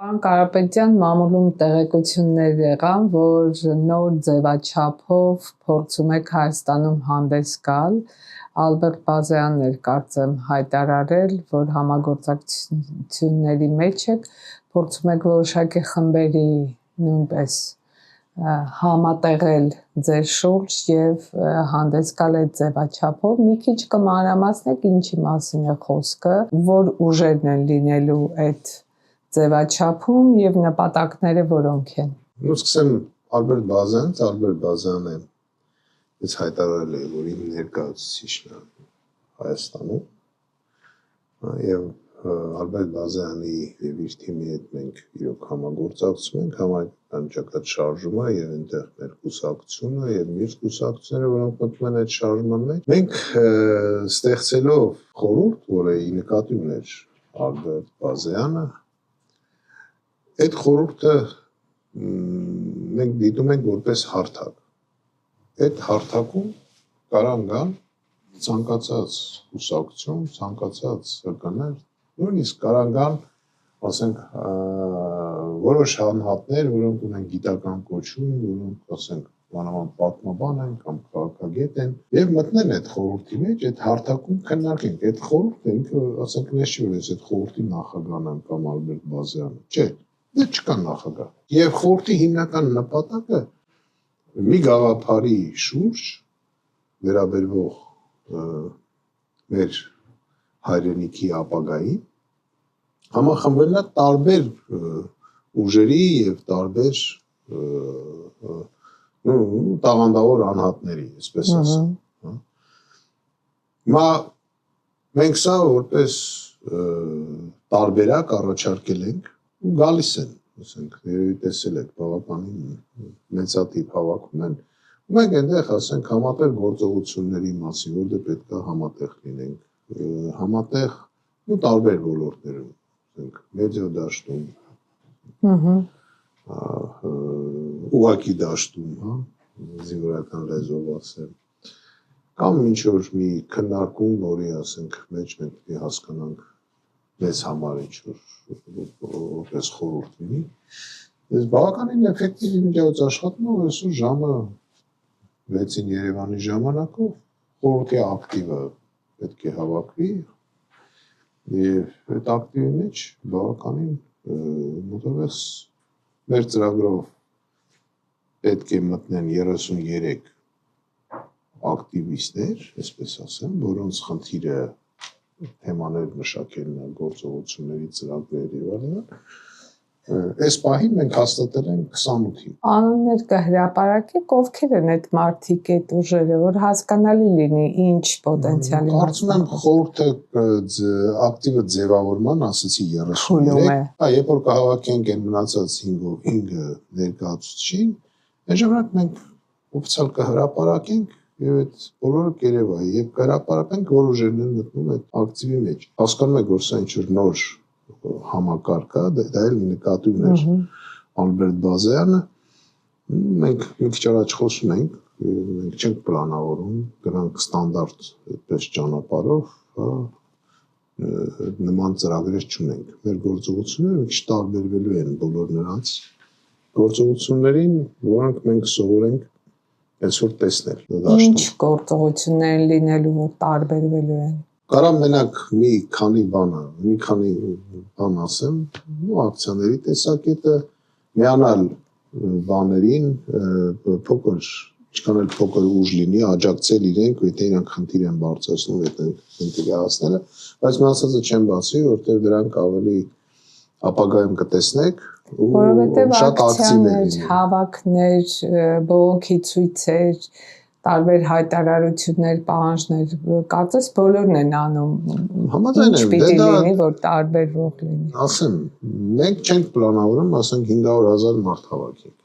Պարոն Կարապետյան, մամուլում տեղեկություններ եղան, որ նոր ձևաչափով փորձում եք Հայաստանում հանդես գալ, Ալբերտ Բազյանն էր կարծեմ հայտարարել, որ համագործակցությունների մեջ եք, փորձում եք որոշակի խմբերի նույնպես համատեղել ձեր շուրջ եւ հանդես գալ այդ ձևաչափով, մի քիչ կմանրամասնեք ինչի մասին է խոսքը, որ ուժերն են լինելու այդ ձևաչափում եւ նպատակները որոնք են։ Սկսեմ Ալբերտ Բազյանն է ես հայտարարել է, որ իմ ներկայացուցիչն է Հայաստանում եւ Ալբերտ Բազյանի եւ իր թիմի հետ մենք իրոք համագործակցում ենք, համայնքական ճակատ շարժումը եւ այնտեղ մեր կուսակցությունը եւ մյուս կուսակցությունները, որոնք մտնում են այդ շարժման մեջ։ Մենք ստեղծելով խորհուրդ, որը ի նկատի ուներ Ալբերտ Բազյանը, այդ խորհուրդը մենք դիտում ենք որպես հարթակ։ Այդ հարթակում կարան գան ցանկացած կուսակցություն, ցանկացած ՀԿ-ներ, նույնիսկ կարան գան, ասենք, որոշ անհատներ, որոնք ունեն գիտական կոչում, որոնք, ասենք, բանավան պատմաբան են կամ քաղաքագետ են, եւ մտնել այդ խորհրդի մեջ, այդ հարթակում քննարկենք։ Այդ խորհուրդը ինքը, ասենք, ես չի որ ես այդ խորհրդի նախագահն եմ կամ Ալբերտ Բազյանը, չէ, դա չկա նախագահ։ Եվ խորհրդի հիմնական նպատակը մի գաղափարի շուրջ վերաբերվող մեր հայրենիքի ապագայի համախմբելն է տարբեր ուժերի եւ տարբեր տաղանդավոր անհատների, այսպես ասեմ։ Հիմա մենք սա որպես տարբերակ առաջարկել ենք ու գալիս են, ասենք, երևի տեսել եք, բավականին մեծատիպ հավաքում են, ու մենք այնտեղ, ասենք, համատեղ գործողությունների մասին, որտեղ պետք է համատեղ լինենք, համատեղ ու տարբեր ոլորտներում, ասենք, մեդիա դաշտում, ուղղակի դաշտում, զինվորական լեզվով ասեմ, կամ ինչ-որ մի քննարկում, որի, ասենք, մեջ մենք հասկանանք մեզ համար ինչ-որ որպես խորհուրդ լինի, ես բավականին էֆեկտիվ միջոց աշխատում եմ, այսօր ժամը 6-ին Երևանի ժամանակով խորհրդի ակտիվը պետք է հավաքվի եւ այդ ակտիվի մեջ բավականին մոտավորապես մեր ծրագրով պետք է մտնեն 33 ակտիվիստներ, այսպես ասեմ, որոնց խնդիրը թեմաներ մշակելն է, գործողությունների ծրագրեր եւ այլն։ Այս պահին մենք հաստատել ենք 28-ին։ Անուններ կհրապարակեք, ովքեր են այդ մարդիկ, այդ ուժերը, որ հասկանալի լինի ինչ պոտենցիալի։ Կարծում եմ խորհուրդը ակտիվը ձևավորման, ասացի 33։ Հա, երբ որ կհավաքենք այն մնացած 5 ներկայացուցիչին, այն ժամանակ մենք օֆիցիալ կհրապարակենք եւ այդ բոլորը կերևա, եւ կհրապարակենք, որ ուժերն են մտնում այդ ակտիվի մեջ։ Հասկանում եք, որ սա ինչ-որ նոր համակարգ է, դա էլ նկատի ուներ Ալբերտ Բազյանը, մենք մի քիչ առաջ խոսում ենք, մենք չենք պլանավորում, դրանք ստանդարտ այդպես ճանապարհով, նման ծրագրեր չունենք։ Մեր գործողությունները մի քիչ տարբերվելու են բոլոր նրանց գործողություններին, որոնք մենք սովորենք այսօր տեսնել։ Ինչ գործողություններ լինելու, որ տարբերվելու են։ Կարամ մենակ մի քանի բան ասեմ, ու ակցիաների տեսակետը միանալ բաներին, փոքր, ինչքան էլ փոքր ուժ լինի, աջակցել իրենք, եթե իրանք խնդիր են բարձրացնում այդ խնդիրի հասնելը, բայց մնացածը չեմ բացի, որտեղ դրանք ավելի ապագայում կտեսնեք ու շատ ակտիվներ, հավաքներ, բողոքի ցույցեր, տարբեր հայտարարություններ, պահանջներ, կարծես բոլորն են անում։ Համաձայն եմ, պիտի լինի, որ տարբերվող լինի։ Ասեմ, մենք չենք պլանավորում, ասենք 500,000 մարդ հավաքենք։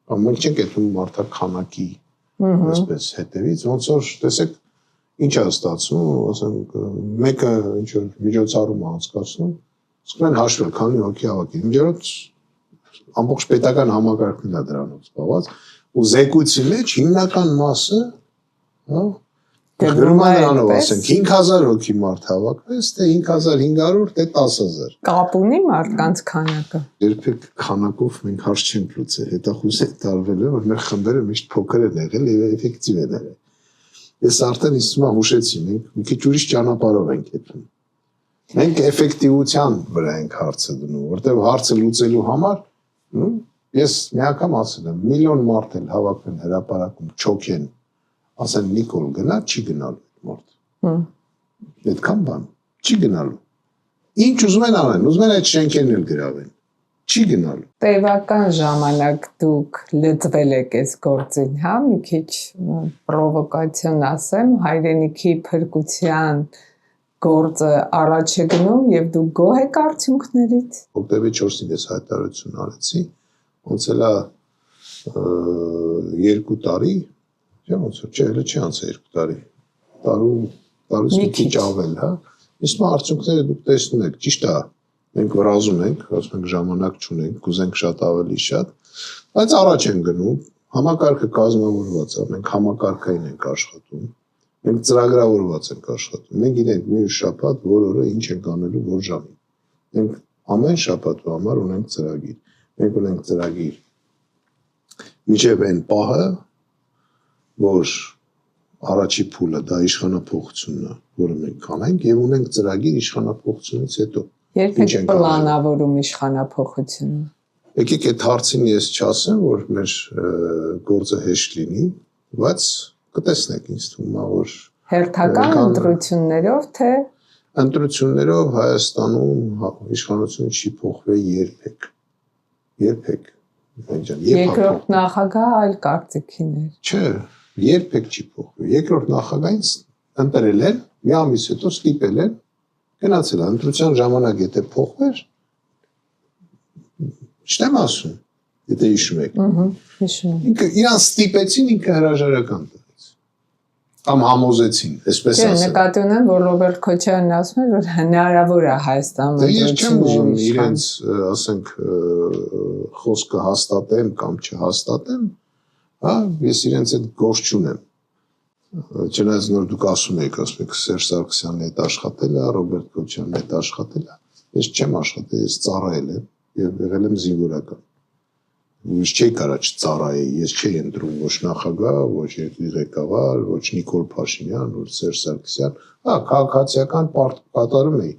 Կամ մենք չենք այդում մարդաքանակի այսպես հետևից, ոնց որ տեսեք ինչ է ստացվում, ասենք մեկը ինչ որ միջոցառում է անցկացնում, սկսում են հաշվել, քանի հոգի հավաքի։ Միջորդ ամբողջ պետական համակարգն է դրանով զբաղված, ու զեկույցի մեջ հիմնական մասը, հա, Գրում է նրանով ասենք 5000 հոգի մարդ հավաքվեց, թե 5500, թե 10000։ Կապ ունի մարդկանց քանակը։ Երբեք քանակով մենք հարց չենք լուծել, հետախուզ է տարվել, որ մեր խմբերը միշտ փոքր են եղել եւ էֆեկտիվ են եղել։ Ես արդեն իստումա հուշեցի, մենք մի քիչ ուրիշ ճանապարհով ենք եթում։ Մենք էֆեկտիվության վրա ենք հարցը դնում, որտեղ հարցը լուծելու համար, ես մի անգամ ասել եմ, միլիոն մարդ էլ հավաքեն հրապարակում, չոքեն, ասեն Նիկոլ գնա, չի գնալու մարդ։ Այդքան բան, չի գնալու։ Ինչ ուզում են անեն, ուզում են այդ շենքերն էլ գրավեն, չի գնալու։ Տևական ժամանակ դուք լծվել եք այս գործին, հա, մի քիչ պրովոկացիոն ասեմ, հայրենիքի փրկության գործը առաջ է գնում եւ դու գոհ եք արդյունքներից։ Օկտոբերի 4-ին ես հայտարարություն արեցի, ոնց էլա 2 տարի, չէ՞ ոնց որ չէ, չի անցել 2 տարի։ Տարուց մի քիչ ավել, հա։ Իսկ արդյունքները դուք տեսնում եք, ճիշտ է։ Մենք վրազում ենք, ասում ենք ժամանակ չունենք, կուզենք շատ ավելի շատ, բայց առաջ են գնում, համակարգը կազմավորված է, մենք համակարգային ենք աշխատում, մենք ծրագրավորված ենք աշխատում, մենք գիտենք մի շաբաթ որ օրը ինչ ենք անելու որ ժամին, մենք ամեն շաբաթու համար ունենք ծրագիր, մենք ունենք ծրագիր մինչև այն պահը, որ առաջի փուլը դա իշխանափոխությունն է, որը մենք կանենք եւ ունենք ծրագիր իշխանափոխությունից հետո Երբեք պլանավորում իշխանափոխությունը։ Եկեք այդ հարցին ես չասեմ, որ մեր գործը հեշտ լինի, բայց կտեսնեք ինձ թվում է, որ հերթական ընտրություններով թե ընտրություններով Հայաստանում իշխանությունը չի փոխվել երբեք։ Երբեք։ Երկրորդ նախագահը այլ կարծիքին էր։ Չէ, երբեք չի փոխվել։ Երկրորդ նախագահին ընտրել են, մի ամիս հետո ստիպել են, գնացել է ընտրության ժամանակ եթե փոխվեր, չեմ ասում, եթե հիշում եք։ Հիշում եմ։ Ինքը իրան ստիպեցին, ինքը հրաժարական տվեց։ Կամ համոզեցին, այսպես ասեմ։ Չէ, նկատի ունեմ, որ Ռոբերտ Քոչարյանն ասում է, որ հնարավոր է Հայաստանում Ես չեմ ուզում իրենց, ասենք, խոսքը հաստատեմ կամ չհաստատեմ, հա, ես իրենց այդ գործ չունեմ։ Չնայած նոր դուք ասում եք Սերժ Սարգսյանն հետ աշխատել է, Ռոբերտ Քոչարյանն հետ աշխատել է, ես չեմ աշխատել, ես ծառայել եմ եւ եղել եմ զինվորական։ Ես չի կարա չծառայի, ես չի ընտրում ոչ նախագահ, ոչ երկրի ղեկավար, ոչ Նիկոլ Փաշինյան, ոչ Սերժ Սարգսյան, հա, քաղաքացիական կատարում էի,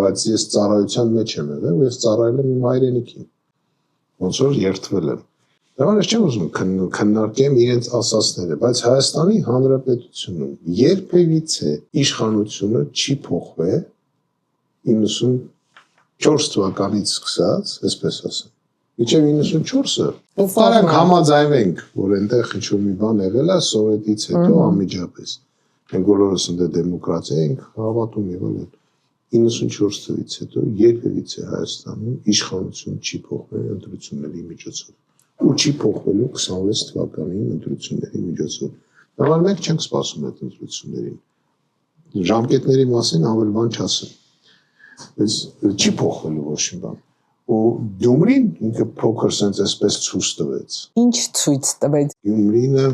բայց ես ծառայության մեջ եմ եղել, ես ծառայել եմ իմ հայրենիքին։ Ոնց որ երթվել եմ։ Դա ես չեմ ուզում քննարկեմ իրենց ասածները, բայց Հայաստանի Հանրապետությունում երբևիցե իշխանությունը չի փոխվել 94 թվականից սկսած, այսպես ասեմ։ Մինչև 94-ը տարանք համաձայնվենք, որ այնտեղ ինչ-որ մի բան եղել է սովետից հետո անմիջապես։ Մենք բոլորս ընդ դեմոկրատիա ենք հավատում եւ այլն։ 94 թվականից հետո երբևիցե Հայաստանում իշխանություն չի փոխվել ընտրությունների միջոցով։ Ու չի փոխվելու 26 թվականին ընտրությունների միջոցով։ Դա մենք չենք սպասում այդ ընտրություններին։ Ժամկետների մասին ավելի բան չասեմ։ Բայց չի փոխվելու ոչ մի բան։ Ու Գյումրին ինքը փոքր sense այսպես ցույց տվեց։ Ինչ ցույց տվեց։ Գյումրինը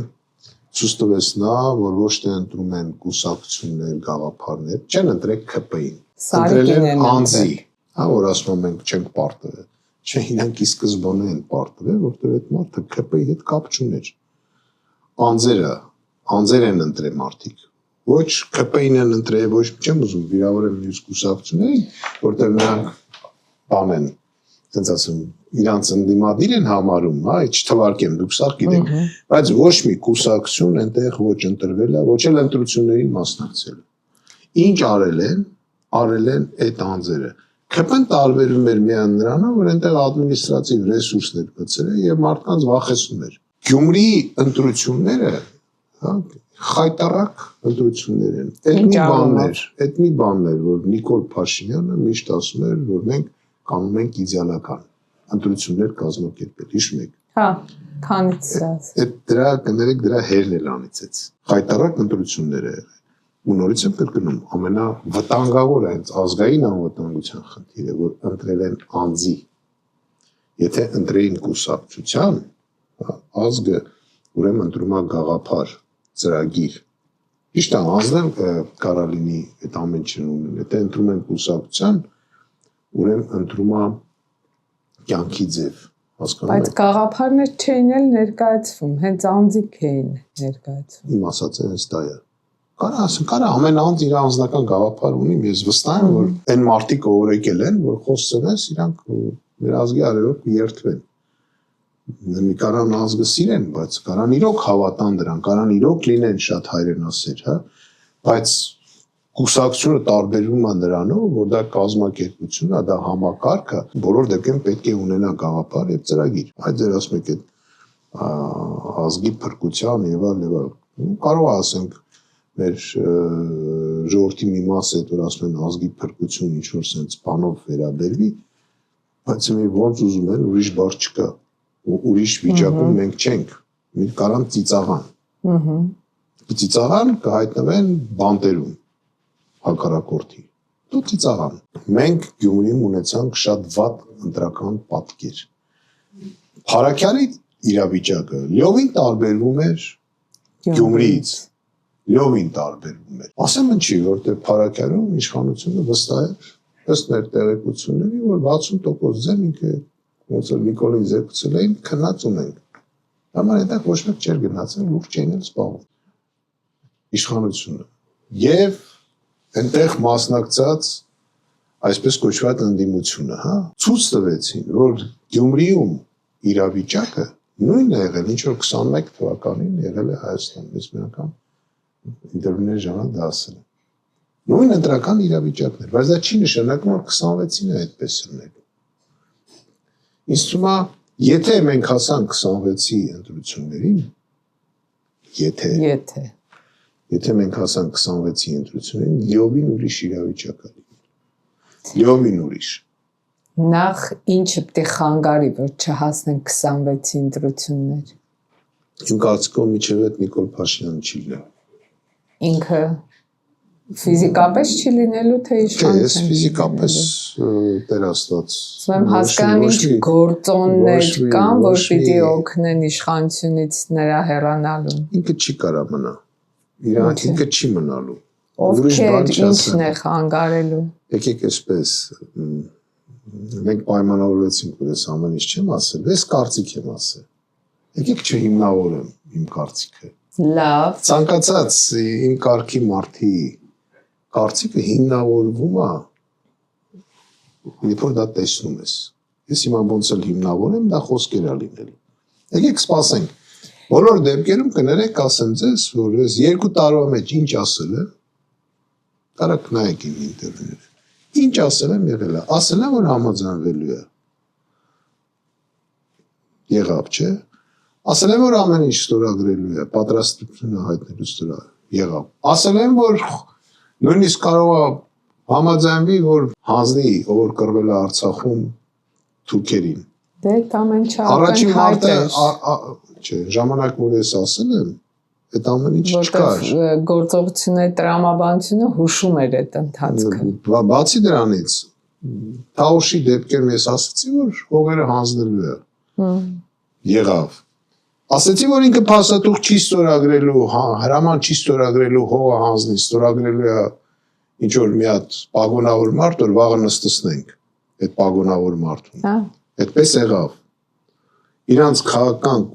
ցույց տվեց նա, որ ոչ թե ընտրում են կուսակցություններ, գաղափարներ, չեն ընտրել ԿՊ-ին։ Ընտրել են անձի, հա, որ ասում ենք չենք պարտվել։ Չէ, իրանք ի սկզբանե են պարտվել, որտեղ այդ մարդը ԿՊ-ի հետ կապ չուներ։ Անձեր են ընտրել մարդիկ։ Ոչ ԿՊ-ին են ընտրել, ոչ չեմ ուզում վիրավորեմ մյուս կուսակցություններին, որտեղ նրանք բան են, ասենց ասեմ, իրանց ընդդիմադիր են համարում, հա, չթվարկեմ, դուք սա գիտեք, բայց ոչ մի կուսակցություն այնտեղ ոչ ընտրվել է, ոչ էլ ընտրություններին մասնակցել։ Ինչ արել են այդ անձերը։ ԿՊ-ն տարբերում էր միայն նրանով, որ այնտեղ ադմինիստրատիվ ռեսուրսներ մցրել եւ մարդկանց վախեցնում էր։ Գյումրիի ընտրությունները, հա, խայտարակ ընտրություններ են։ Այդ մի բանն էր, որ Նիկոլ Փաշինյանը միշտ ասում էր, որ մենք կանում ենք իդեալական ընտրություններ կազմակերպել, հիշում եք։ Հա, քանից ասած։ Այդ դրա կներեք դրա հերն էլ անիծեց։ Խայտարակ ընտրություններ է եղել։ Ու նորից եմ կրկնում, ամենավտանգավորը հենց ազգային անվտանգության խնդիրը, որ ընտրել են անձի։ Եթե ընտրեին կուսակցության, ազգը ուրեմն ընտրում է գաղափար, ծրագիր, Ճիշտ է, ազդել կարա լինի այդ ամեն ինչն ունեն։ Եթե ընտրում են կուսակցության, ուրեմն ընտրում է կյանքի ձև, հասկանում Բայց գաղափարներ չէին էլ ներկայացվում, հենց անձիկ էին ներկայացվում։ Իմ ասածը հենց դա է։ Կարա ամեն անձ իր անձնական գաղափար ունի, ես վստահ եմ, որ այն մարդիկ ով եկել են, որ խոսցնես, իրանք մեր ազգի արևոք երթվեն։ Մի կարան ազգը սիրեն, բայց կարան իրոք հավատան դրան, կարան իրոք լինեն շատ հայրենասեր, հա, բայց կուսակցությունը տարբերվում է նրանով, որ դա կազմակերպություն է, դա համակարգ է, բոլոր դեպքերում պետք է ունենա գաղափար եւ ծրագիր։ Այդ ձեր ասում եք այդ ազգի փրկության եւ այլ կարող ասենք մեր ժողովրդի մի մասը որ ասում են ազգի փրկություն ինչ որ sense բանով վերաբերվի, բայց մի ոնց ուզում են ուրիշ բառ չկա, ուրիշ վիճակում մենք չենք, մի կարան ծիծաղան։ Ծիծաղան կհայտնվեն բանտերում հակառակորդի։ Դու ծիծաղան։ Մենք Գյումրիում ունեցանք շատ վատ ընտրական պատկեր։ Փարաքյալի իրավիճակը լիովին տարբերվում էր Գյումրիից։ Լիովին տարբերվում էր։ Ասեմ ինչի, որտեղ Փարաքյալում իշխանությունը վստահ էր, ըստ մեր տեղեկությունների, որ 60% ձեն ինքը ոնց որ Նիկոլին զեկուցել էին, քնած ունենք։ Համար այդ ոչ մեկ չէր գնացել, լուրջ չէին սպառում։ Իշխանությունը։ Եվ այնտեղ մասնակցած այսպես կոչված ընդդիմությունը, հա, ցույց տվեցին, որ Գյումրիում իրավիճակը նույնն է եղել, ինչ որ 21 թվականին եղել է Հայաստանում, ես մի անգամ ինտերվյուների ժամանակ դա ասել եմ։ Նույն ընտրական իրավիճակն էր, բայց դա չի նշանակում, որ 26-ին է այդպես լինելու։ Ինձ թվում է, եթե մենք հասանք 26-ի ընտրություններին, եթե մենք հասանք 26-ի ընտրություններին, լիովին ուրիշ իրավիճակ է լինել։ Լիովին ուրիշ։ Նախ ինչը պետք է խանգարի, որ չհասնեն 26-ի ընտրություններ։ Իմ կարծիքով միջև այդ Նիկոլ Փաշինյանը չի լինել։ Ինքը ֆիզիկապես չի լինելու, թե իշխանություն։ Ես ֆիզիկապես Տեր Աստված։ Ուրեմն հասկանում ինչ գործոններ կան, որ պիտի օգնեն իշխանությունից նրա հեռանալուն։ Ինքը չի կարա մնա։ Ինքը չի մնալու։ Ովքեր ինչն է խանգարելու։ Եկեք այսպես մենք պայմանավորվեցինք, որ ես ամեն ինչ չեմ ասել, ես կարծիք եմ ասել։ Եկեք չհիմնավորեմ իմ կարծիքը։ Լավ։ Ցանկացած իմ կարգի մարդի կարծիքը հիմնավորվում է, երբ որ դա տեսնում ես։ Ես հիմա ոնց էլ հիմնավորեմ, դա խոսքեր է լինելու։ Եկեք սպասենք։ Բոլոր դեպքերում կներեք, ասեմ ձեզ, որ ես 2 տարվա մեջ ինչ ասել եմ, կարաք նայեք իմ ինտերվյուները։ Ինչ ասել եմ եղել է։ Ասել եմ, որ համաձայնվելու է։ Եղավ, չէ՞։ Ասել եմ, որ ամեն ինչ ստորագրելու է, պատրաստությունը հայտնելու ստորա եղավ։ Ասել եմ, որ նույնիսկ կարող է համաձայնվի, որ հանձնի, ով որ կռվել է Արցախում թուրքերին։ Դե ամեն ինչ առաջին մարտը, չէ, ժամանակ որ ես ասել եմ, այդ ամեն ինչ չկար։ Գործողությունների տրամաբանությունը հուշում էր այդ ընթացքը։ Բացի դրանից, Թաուշի դեպքերում ես ասացի, որ հողերը հանձնելու է։ Եղավ։ Ասացի, որ ինքը փաստաթուղթ չի ստորագրելու, հրաման չի ստորագրելու, հողը հանձնի, ստորագրելու է ինչ որ մի հատ պագոնավոր մարդ, որ վաղը նստեցնենք այդ պագոնավոր մարդուն։ Հա։ Այդպես եղավ։ Իրանց քաղաքական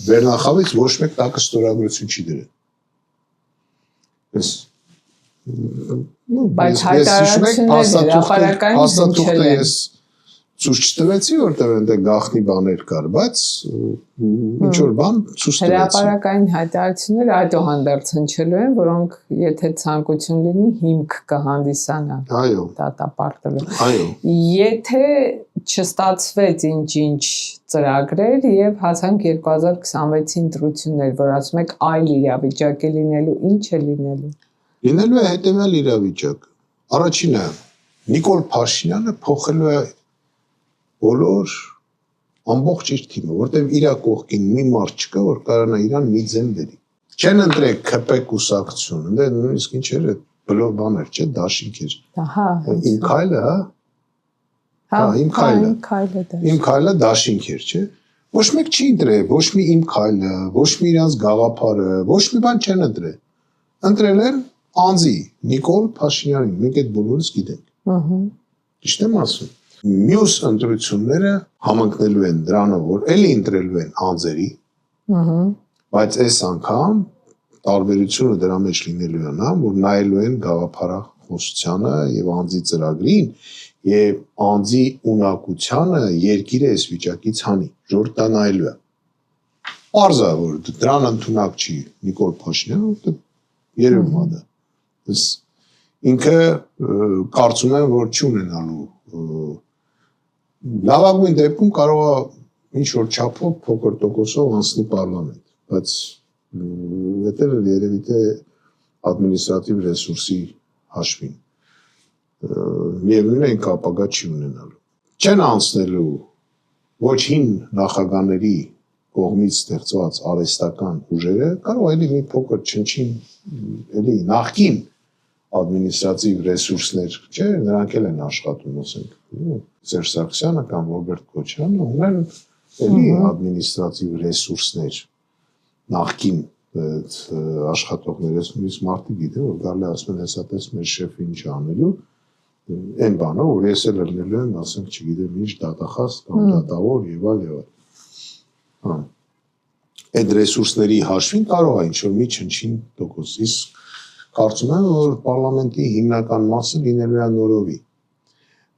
վերնախավից ոչ մեկ տակը ստորագրություն չի դրել։ Բայց հայտարարությունները փաստաթուղթը ես ցույց չտվեցի, որտեղ այնտեղ գաղտնի բաներ կար, բայց ինչ որ բան ցույց տվեցի։ Հրապարակային հայտարարությունները այդուհանդերձ հնչելու են, որոնք եթե ցանկություն լինի հիմք կհանդիսանան։ Այո։ Դատապարտելու։ Այո։ Եթե չստացվեց ինչ-ինչ ծրագրեր եւ հասանք 2026-ի ընտրություններ, որ ասում եք այլ իրավիճակ է լինելու, ինչ է լինելու։ Լինելու է հետեւյալ իրավիճակ։ Առաջինը Նիկոլ Փաշինյանը փոխելու է բոլոր ամբողջ իր թիմը, որտեղ իր կողքին մի մարդ չկա, որ կարողանա իրան մի ձեն բերի։ Չեն ընտրել ԿՊ կուսակցություն, դե նույնիսկ ինչ էր, բլոկ բաներ, չէ, դաշինքեր։ Ահա։ Իմ քայլը, հա։ Հա, իմ քայլը։ Իմ քայլը դաշինք էր, չէ։ Ոչ մեկ չի ընտրել, ոչ մի իմ քայլը, ոչ մի իրանց գաղափարը, ոչ մի բան չեն ընտրել։ ընտրել են անձի Նիկոլ Փաշինյանին, մենք այդ բոլորս գիտենք։ Ճիշտ եմ ասում։ Մյուս ընտրությունները համընկնելու են դրանով, որ էլի ընտրելու են անձերի, բայց այս անգամ տարբերությունը դրա մեջ լինելու է նա, որ նայելու են գաղափարախոսությանը եւ անձի ծրագրին եւ անձի ունակությանը երկիրը այս վիճակից հանի, ժողովուրդը դա նայելու է։ Պարզ է, որ դրան ընդունակ չի Նիկոլ Փաշինյանը, որտեղ երևում է դա։ Ինքը կարծում եմ, որ չունենալու լավագույն դեպքում կարող է ինչ որ չափով փոքր տոկոսով անցնի պարլամենտ, բայց դա երևի թե ադմինիստրատիվ ռեսուրսի հաշվին։ Միևնույն է ինքը ապագա չի ունենալու։ Չեն անցնելու ոչ հին նախագաների կողմից ստեղծված արհեստական ուժերը, կարող էլի մի փոքր չնչին էլի նախքին ադմինիստրատիվ ռեսուրսներ, չէ, նրանք էլ են աշխատում, ասենք, Սերժ Սարգսյանը կամ Ռոբերտ Քոչարյանը ունեն էլի ադմինիստրատիվ ռեսուրսներ նախքին աշխատողներ, ես մարդիկ գիտեմ, որ գալի ասում են, հեսա տես մեր շեֆը ինչ անելու, այն բանը, որ ես էլ լինելու եմ, ասենք, չգիտեմ ինչ դատախազ կամ դատավոր եւ այլ։ Այդ ռեսուրսների հաշվին կարող է ինչ-որ մի չնչին տոկոս, իսկ կարծում եմ, որ պարլամենտի հիմնական մասը լինելու է նորովի։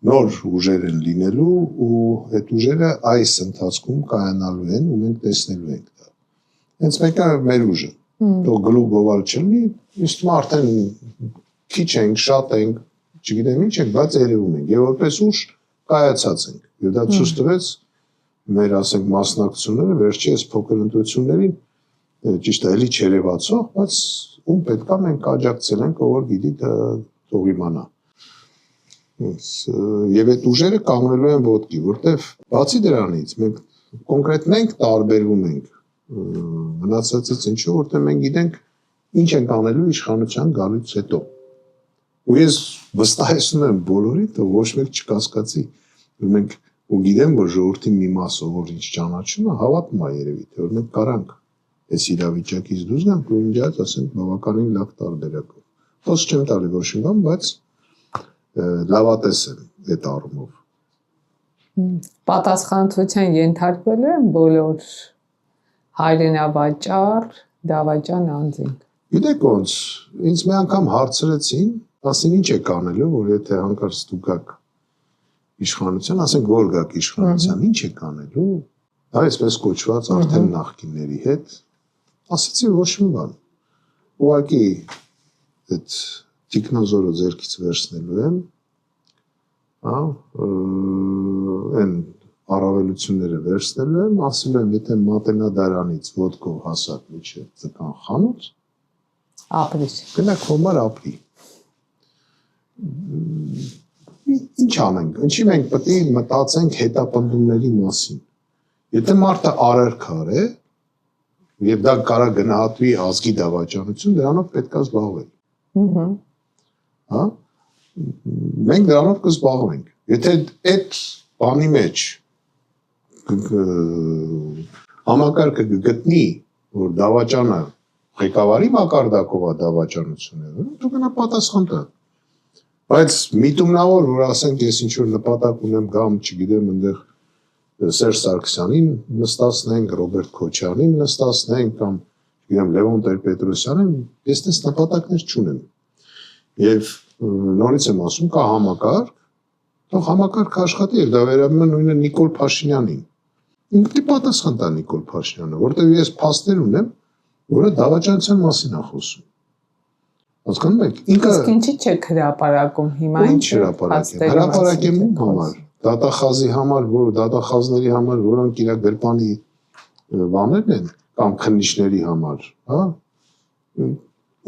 Նոր ուժեր են լինելու ու այդ ուժերը այս ընթացքում կայանալու են ու մենք տեսնելու ենք դա։ Հենց մեկը մեր ուժը, թող գլուխ գովալ չլինի, իսկ արդեն քիչ ենք, շատ ենք, չգիտեմ ինչ ենք, բայց երևում ենք եւ որպես ուժ կայացած ենք։ Եվ դա ցույց տվեց մեր ասենք մասնակցությունները վերջերս փոքր ընտրություններին ճիշտ է, էլի չերևացող, բայց ում պետքա մենք աջակցել ենք, ով որ գիտի թող իմանա։ Եվ այդ ուժերը կանգնելու են ոտքի, որտեվ բացի դրանից մենք կոնկրետ մենք տարբերվում ենք մնացածից ինչու, որտեղ մենք գիտենք ինչ ենք անելու իշխանության գալուց հետո։ Ու ես վստահեցնում եմ բոլորին, թե ոչ մեկ չկասկածի, որ մենք ու գիտեմ, որ ժողովրդի մի մասը, որ ինչ ճանաչում է, հավատում է երևի, թե որ մենք կարանք այս իրավիճակից դուրս գանք ու ինձ ասենք բավականին լավ տարբերակով։ Խոսք չեմ տալի ոչ մի բան, բայց լավատես եմ այդ առումով։ Պատասխանատվության ենթարկվելու են բոլոր հայրենավաճառ, դավաճան անձինք։ Գիտեք ոնց, ինձ մի անգամ հարցրեցին, ասին ինչ եք անելու, որ եթե հանկարծ դուք գաք իշխանության, ասենք որ գաք իշխանության, ինչ եք անելու, դա այսպես կոչված արդեն նախկինների հետ, ասեցի ոչ մի բան։ Ուղղակի այդ տիկնազորը ձեռքից վերցնելու եմ, այն առավելությունները վերցնելու եմ, ասել եմ, եթե Մատենադարանից ոտքով հասակ միջև ձկան խանութ, ապրի։ գնաք հոմար ապրի։ Ինչ անենք, ինչի մենք պետք է մտածենք հետապնդումների մասին։ Եթե մարդը արարքար է, եւ դա կարա գնահատվի ազգի դավաճանություն, դրանով պետք է զբաղվել։ Հա? Մենք դրանով կզբաղվենք։ Եթե այդ բանի մեջ համակարգը գտնի, որ դավաճանը ղեկավարի մակարդակով է դավաճանությունը, դու գնա պատասխան տա։ Բայց միտումնավոր, որ ասենք ես ինչ որ նպատակ ունեմ գամ, չգիտեմ, այնտեղ Սերժ Սարգսյանին նստացնենք, Ռոբերտ Քոչարյանին նստացնենք կամ չգիտեմ Լևոն Տեր-Պետրոսյանին, ես դες նպատակներ չունեմ։ Եվ նորից եմ ասում, կա համակարգ, թող համակարգը աշխատի, եւ դա վերաբերում է նույնը Նիկոլ Փաշինյանին։ Ինքը պատասխան տա Նիկոլ Փաշինյանը, որտեղ ես փաստեր ունեմ, որը դավաճանության մասին է խոսում։ Հասկանում եք, ինքը Իսկ ինչի՞ չեք հրապարակում հիմա ինչ հրապարակեմ։ Հրապարակեմ ում համար։ Դատախազի համար, որ դատախազների համար, որոնք իր գրպանի բաներն են կամ քննիչների համար, հա?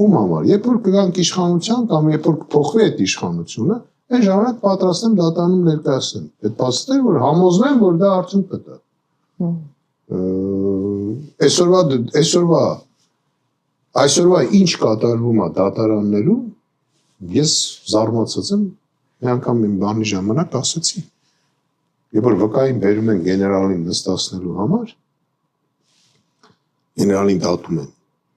Ում համար։ Երբ որ կգանք իշխանության կամ երբ որ կփոխվի այդ իշխանությունը, այն ժամանակ պատրաստ եմ դատարանում ներկայացնեմ։ Այդ փաստեր, որ համոզվեմ, որ դա արդյունք կտա։ Այսօրվա ինչ կատարվում է դատարաններում, ես զարմացած եմ, մի անգամ իմ բանի ժամանակ ասացի, երբ որ վկային բերում են գեներալին նստացնելու համար, գեներալին դատում են,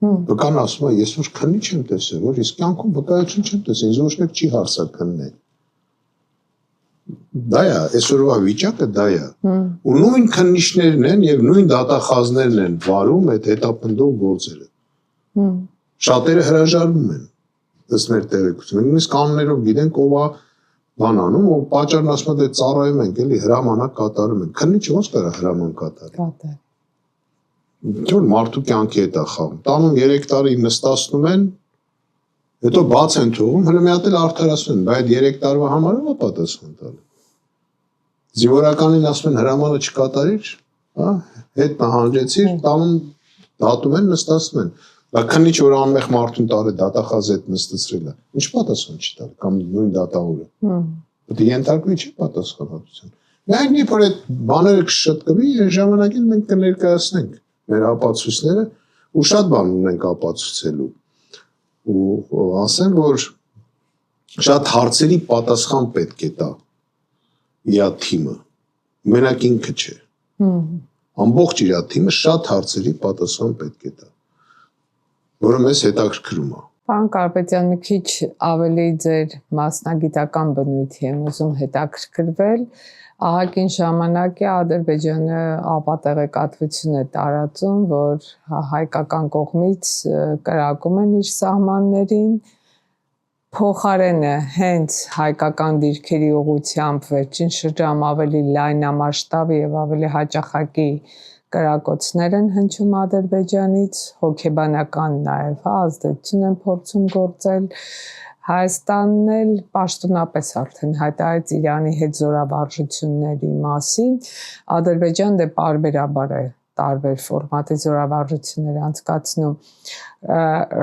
Վկան ասում է, ես որ քննի չեմ տեսել, որ իսկ կյանքում վկայություն չեմ տեսել, ինձ ոչ մեկ չի հարցա քննել։ Դա է, այսօրվա վիճակը դա է։ Ու նույն քննիչներն են եւ նույն դատախազներն են վարում այդ հետապնդող գործերը։ Շատերը հրաժարվում են ըստ մեր տեղեկությունը։ Նույնիսկ կանոններով գիտենք ով է բան անում, ու պատճառն ասում է դե ծառայում ենք, էլի հրամանակ կատարում ենք։ Քննիչը ոնց կարա հրաման կատարի։ Ինչ մարդու կյանքի հետ է խաղում։ Տանում 3 տարի նստացնում են, հետո բաց են թողում, հələ մի հատ էլ արդարացնում են, բայց 3 տարվա համար ո՞վ է պատասխան տալու։ Զինվորականին ասում են հրամանը չկատարիր, հա, հետ նահանջեցիր, տանում դատում են, նստացնում են։ Բայց քննիչ որ անմեղ մարդուն տարի դատախազ հետ նստեցրել է, ինչ պատասխան չի տալի, կամ նույն դատավորը։ Պետք է ենթարկվի չի պատասխանատվության։ Միայն երբ որ այդ բաները կշտկվի, այն ժամանակին մենք կներկայացնենք մեր ապացույցները ու շատ բան ունենք ապացուցելու։ Ու ասեմ, որ շատ հարցերի պատասխան պետք է տա իր թիմը, մենակ ինքը չէ։ Ամբողջ իր թիմը շատ հարցերի պատասխան պետք է տա, որը մեզ հետաքրքրում է։ Պարոն Կարապետյան, մի քիչ ավելի ձեր մասնագիտական բնույթի եմ ուզում հետաքրքրվել։ Ահագին ժամանակ է Ադրբեջանը ապատեղեկատվություն է տարածում, որ հայկական կողմից կրակում են իր սահմաններին, փոխարենը հենց հայկական դիրքերի ուղղությամբ վերջին շրջանում ավելի լայնամասշտաբ եւ ավելի հաճախակի կրակոցներ են հնչում Ադրբեջանից, հոգեբանական նաեւ ազդեցություն են փորձում գործել։ Հայաստանն էլ պաշտոնապես արդեն հայտարարեց Իրանի հետ զորավարժությունների մասին։ Ադրբեջանը դե պարբերաբար է տարբեր ֆորմատի զորավարժություններ անցկացնում։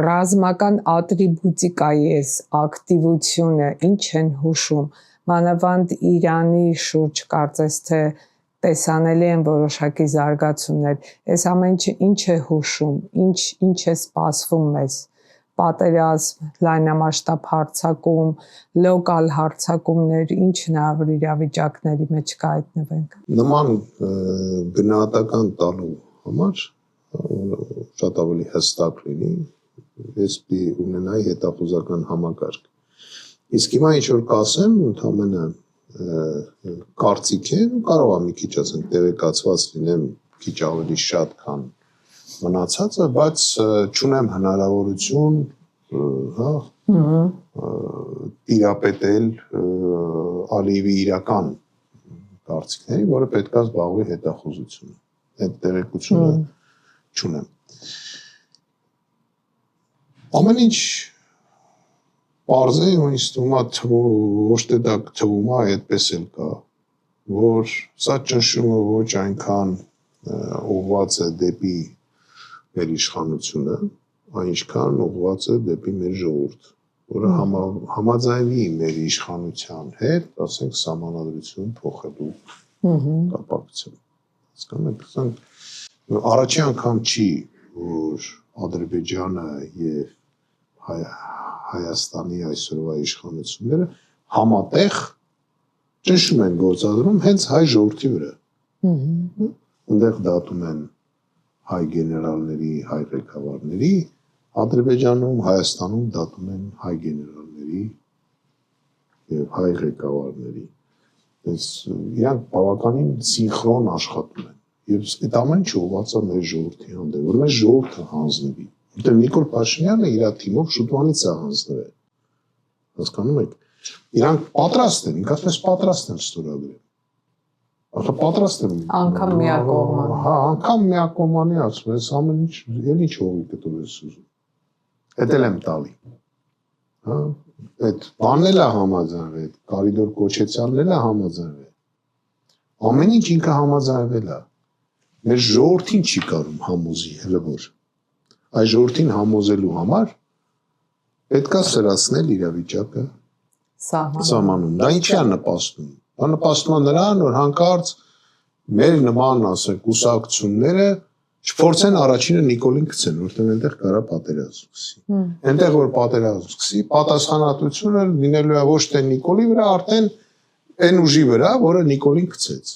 Ռազմական ատրիբուտիկայի այս ակտիվությունը ինչ են հուշում, մանավանդ Իրանի շուրջ կարծես թե տեսանելի են որոշակի զարգացումներ։ Այս ամեն ինչը ինչ է հուշում, ինչ է սպասվում մեզ։ Պատերազմ, լայնամասշտաբ հարձակում, լոկալ հարձակումներ, ինչ հնարավոր իրավիճակների մեջ կհայտնվենք։ Նման գնահատական տալու համար շատ ավելի հստակ լինի, ես պիտի ունենայի հետախուզական համակարգ։ Իսկ հիմա ինչ որ կասեմ, ընդհանրապես կարծիք է, կարող է մի քիչ ասենք տեղեկացված լինեմ, քիչ ավելի շատ, քան մնացածը, բայց չունեմ հնարավորություն, հա, տիրապետել Ալիևի իրական կարծիքների, որը պետք է զբաղվի հետախուզությունը։ Այդ տեղեկությունը չունեմ։ Ամեն ինչ պարզ է, ինձ թվում է, ոչ թե դա թվում է, այդպես էլ կա, որ սա ճնշումը ոչ այնքան ուղղված է դեպի մեր իշխանությունը, այնքան ուղղված է դեպի մեր ժողովուրդ, որը համաձայնվի մեր իշխանության հետ, ասենք, սահմանադրություն փոխելու կապակցությամբ։ Հասկանաք, առաջի անգամ չի, որ Ադրբեջանը եւ Հայաստանի այսօրվա իշխանությունները համատեղ ճնշում են գործադրում հենց հայ ժողովրդի վրա։ Այնտեղ դատում են հայ գեներալների, հայ ղեկավարների, Ադրբեջանում, Հայաստանում դատում են հայ գեներալների եւ հայ ղեկավարների։ Այս իրանք բավականին սինխրոն աշխատում են։ Եվ այդ ամեն ինչը ուղղված է մեր ժողովրդի հանդեպ, որ մեր ժողովուրդը հանձնվի։ Որտեղ Նիկոլ Փաշինյանը իր թիմով շուտվանից է հանձնվել։ Հասկանում եք։ Իրանք պատրաստ են, ինքնապես պատրաստ են ստորագրել։ Ահա պատրաստ են։ Անկամ միակողմանի։ Հա, անկամ միակողմանի ասում ես, ամեն ինչ էլի չողի կտոր ես ուզում։ Էդ էլ եմ տալի։ Հա, այդ բանն էլ է համաձայնվել, Կարիդոր Կոչեցյանն էլ է համաձայնվել։ Ամեն ինչ ինքը համաձայնվել է։ Մեր ժողովրդին չի կարում համոզի, հələ որ։ Այս ժողովրդին համոզելու համար պետք է սրացնել իրավիճակը սահմանում։ Դա ինչի է նպաստում։ Դա նպաստում է նրան, որ հանկարծ մեր նման, ասենք, կուսակցությունները չփորձեն առաջինը Նիկոլին գցեն, որտեղ այնտեղ կարա պատերազմ սկսի։ Այնտեղ որ պատերազմ սկսի, պատասխանատվությունը լինելու է ոչ թե Նիկոլի վրա, արդեն այն ուժի վրա, որը Նիկոլին գցեց։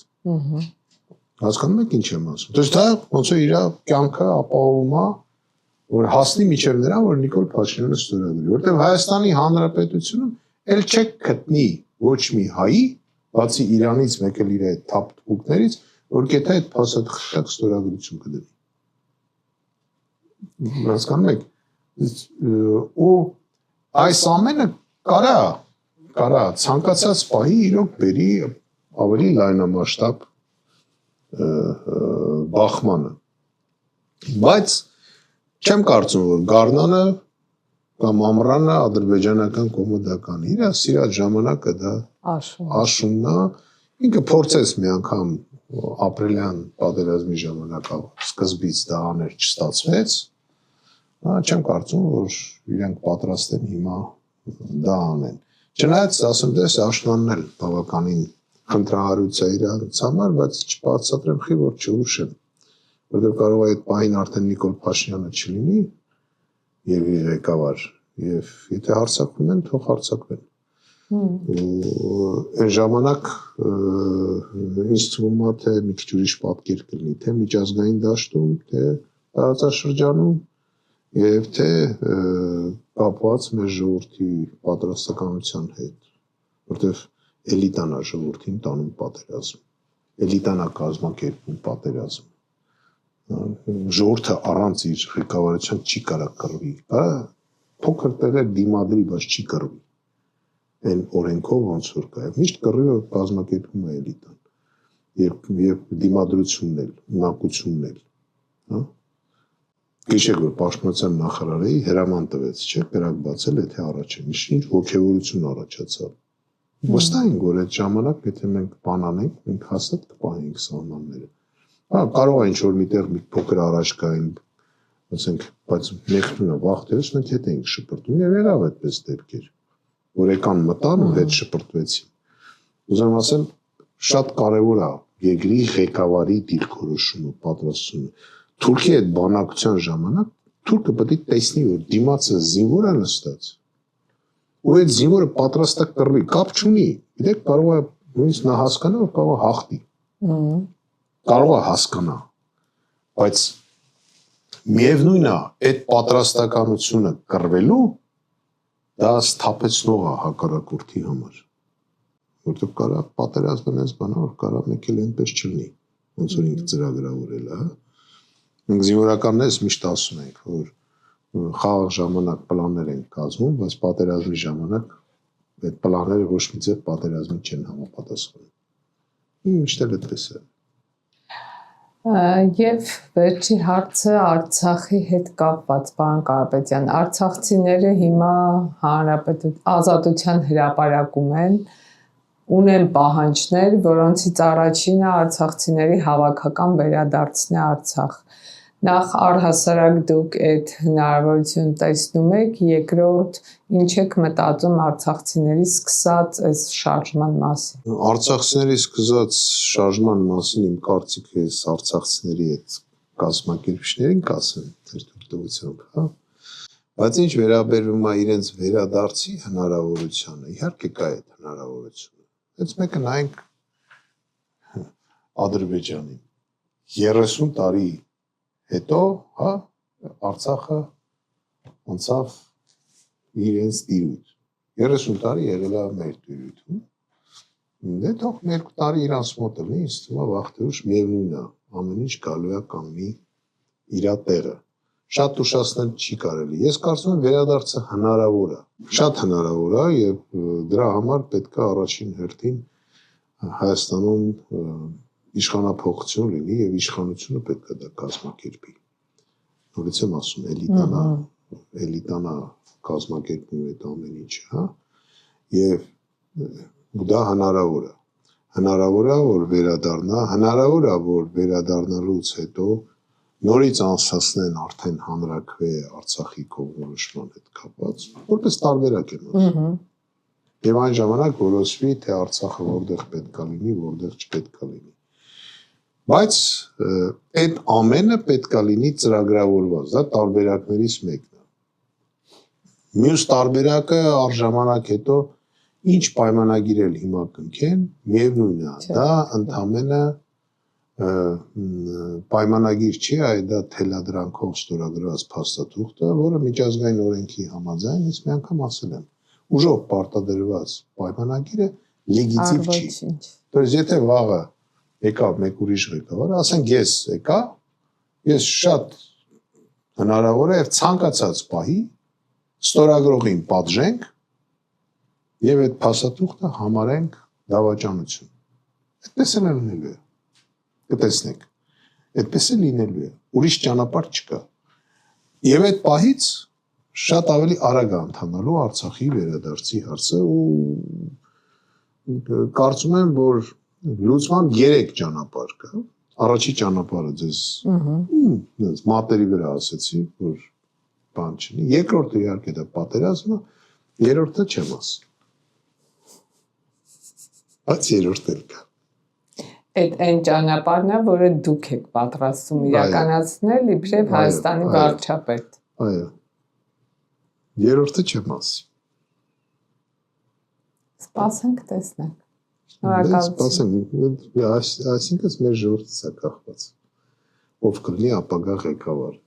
Հասկանում եք ինչ եմ ասում։ Դες դա ոնց է իր կյանքը ապահովում է որ հասնի միջև նրան, որ Նիկոլ Փաշինյանը ստորագրի, որտեղ Հայաստանի Հանրապետությունում ել չեք գտնի ոչ մի հայի, բացի Իրանից մեկ էլ իր այդ թափ տուկներից, որ գետա այդ փաստաթղթակ ստորագրություն կդնի։ Հասկանում եք, ու այս ամենը կարա ցանկացած պահի իրոք բերի ավելի լայնամասշտաբ բախմանը, բայց չեմ կարծում, որ Գառնանը կամ Ամռանը ադրբեջանական կոմոդական իր սիրած ժամանակը դա աշունն է, ինքը փորձեց մի անգամ ապրիլյան պատերազմի ժամանակ սկզբից դա աներ չստացվեց, չեմ կարծում, որ իրենք պատրաստ են հիմա դա անեն։ Չնայած ասեմ դες աշնանն էլ բավականին խնդրահարույց է իրանց համար, բայց չբացատրեմ խի, որ չուշեմ, որտեղ կարող է այդ պահին արդեն Նիկոլ Փաշինյանը չլինի եւ իր ղեկավար, եւ եթե հարձակվում են, թող հարձակվեն։ Այն ժամանակ ինձ թվում է, թե մի քիչ ուրիշ պատկեր կլինի, թե միջազգային դաշտում, թե տարածաշրջանում եւ թե կապված մեր ժողովրդի պատրաստականության հետ, որտեղ էլիտան է ժողովրդին տանում պատերազմ, էլիտան է կազմակերպում պատերազմ, ժողովուրդը առանց իր ղեկավարության չի կարող կռվի, փոքր տեղեր դիմադրի, բայց չի կռվի, այն օրենքով ոնց որ կա, միշտ կռվի կազմակերպում է էլիտան, եւ դիմադրությունն էլ, ունակությունն էլ, Գիշեր, որ պաշտպանության նախարարի հրաման տվեց, չէ, կրակ բացել, եթե առաջ է, ինչ ոգևորություն առաջացավ։ Վստահ ենք, որ այդ ժամանակ, եթե մենք բան անենք, մենք հաստատ կպահենք սահմանները։ Կարող է ինչ-որ միտեղ մի փոքր առաջ գային, ասենք, բայց մեղքնունը վախտերս մենք հետ էինք շպրտում, եւ եղավ այդպես դեպքեր, որ եկան մտան ու հետ շպրտվեցին։ Ուզում ասեմ, շատ կարևոր է երկրի ղեկավարի դիրքորոշումը, պատրաստությունը։ Թուրքի այդ բանակցության ժամանակ թուրքը պետք է տեսնի, որ դիմացը զինվոր է նստած, ու այդ զինվորը պատրաստ է կռվի, կապ չունի, գիտեք, կարող է նույնիսկ նա հասկանա, որ կարող է հաղթի, կարող է հասկանա, բայց միևնույն է, այդ պատրաստականությունը կռվելու դա սթափեցնող է հակառակորդի համար, որտեղ կարա պատերազմն այս բանա, որ կարա մեկ էլ այնպես չլինի, ոնց որ ինքը ծրագրավորել է, Մենք զինվորականներս միշտ ասում ենք, որ խաղաղ ժամանակ պլաններ են կազմում, բայց պատերազմի ժամանակ այդ պլանները ոչ մի ձև պատերազմին չեն համապատասխանում։ Միշտ էլ այդպես է։ Եվ վերջի հարցը Արցախի հետ կապված, պարոն Կարապետյան, արցախցիները հիմա ազատության հրապարակում են, ունեն պահանջներ, որոնցից առաջինը արցախցիների հավաքական վերադարձն է Արցախ։ Նախ առհասարակ դուք այդ հնարավորություն տեսնում եք, երկրորդ ինչ եք մտածում արցախցիների սկսած այս շարժման մասին։ Արցախցիների սկսած շարժման մասին իմ կարծիքը է արցախցիների այդ կազմակերպիչներին կասեմ թերթուղթությամբ, հա։ Բայց ինչ վերաբերվում է իրենց վերադարձի հնարավորությանը, իհարկե կա այդ հնարավորությունը։ Հենց մեկը նայենք Ադրբեջանին 30 տարի հետո, հա, Արցախը անցավ իրենց տիրույթ։ 30 տարի եղել է մեր տիրույթում։ Դե թող 2 տարի իրանց մոտ լինի, ինձ թվում է վաղտերուշ միևնույն է, ամեն ինչ գալու է կանգնի իր տեղը։ Շատ ուշացնել չի կարելի։ Ես կարծում եմ վերադարձը հնարավոր է, շատ հնարավոր է եւ դրա համար պետք է առաջին հերթին Հայաստանում իշխանափոխություն լինի եւ իշխանությունը պետք է դա կազմակերպի։ Նորից եմ ասում, էլիտանա կազմակերպում այդ ամեն ինչը, հա։ Եվ դա հնարավոր է։ Հնարավոր է, որ վերադառնա, հնարավոր է, որ վերադառնալուց հետո նորից անցածնեն արդեն հանրաքվե Արցախի կողմնորոշման հետ կապված, որպես տարբերակ եմ ասում։ Եվ այն ժամանակ որոշվի, թե Արցախը որտեղ պետք է լինի, որտեղ չպետք է լինի։ Բայց այդ ամենը պետք է լինի ծրագրավորված, դա տարբերակներից մեկն է։ Մյուս տարբերակը առժամանակ հետո ինչ պայմանագիր էլ հիմա կնքեն, միևնույն է, դա ընդամենը պայմանագիր չի, այլ դա թելադրանքով ստորագրված փաստաթուղթ է, որը միջազգային օրենքի համաձայն ես մի անգամ ասել եմ, ուժով պարտադրված պայմանագիրը լեգիտիմ չի։ То есть եթե վաղը եկավ մեկ ուրիշ ղեկավար, ասենք ես եկա, ես շատ հնարավոր է ցանկացած պահի ստորագրողին պատժենք եւ այդ փաստաթուղթը համարենք դավաճանություն։ Այդպես էլ լինելու է։ Կտեսնեք։ Այդպես էլ լինելու է։ Ուրիշ ճանապարհ չկա։ Եվ այդ պահից շատ ավելի արագ է ընթանալու Արցախի վերադարձի հարցը ու կարծում եմ, որ լուծման 3 ճանապարհ կա։ Առաջի ճանապարհը ձեզ մատերի վրա ասեցի, որ բան չունի։ Երկրորդը իհարկե դա պատերազմը, երրորդը չեմ ասի։ Բայց երրորդն էլ կա։ Այդ այն ճանապարհն է, որը դուք եք պատրաստում իրականացնել իբրև Հայաստանի վարչապետ։ Այո։ Երրորդը չեմ ասի։ Սպասենք, տեսնենք։ Շնորհակալություն։ Սպասենք, այսինքն մեր ժողովրդից է կախված։ Ով կլինի ապագա ղեկավար։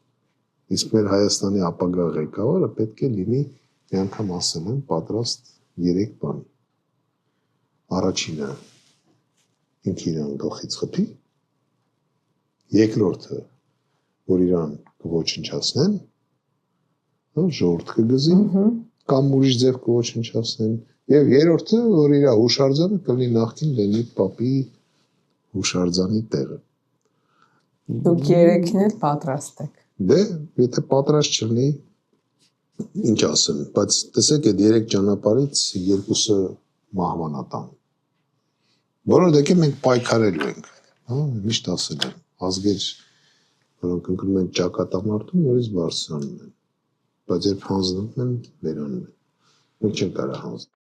Իսկ մեր Հայաստանի ապագա ղեկավարը պետք է լինի, մի անգամ ասել եմ, պատրաստ 3 բանի։ Առաջինը ինքը իրան գլխից խփի, երկրորդը, որ իրան կոչնչացնեն, ժողովուրդ կգզի, կամ ուրիշ ձև կոչնչացնեն, եւ երրորդը, որ իր հուշարձանը կլինի նախկին Լենին պապի հուշարձանի տեղը։ Դուք երեքին էլ պատրաստ եք։ Դե, եթե պատրաստ չլինի, ինչ ասեմ, բայց տեսեք այդ 3 ճանապարհից երկուսը մահվանատան։ Որոն դեպի մենք պայքարելու ենք, միշտ ասել եմ, ազգեր, որոնք ընկնում են ճակատամարտում, նորից բարձրանում են, բայց երբ հանձնում են, վերանում են, մենք չենք կարող հանձնել։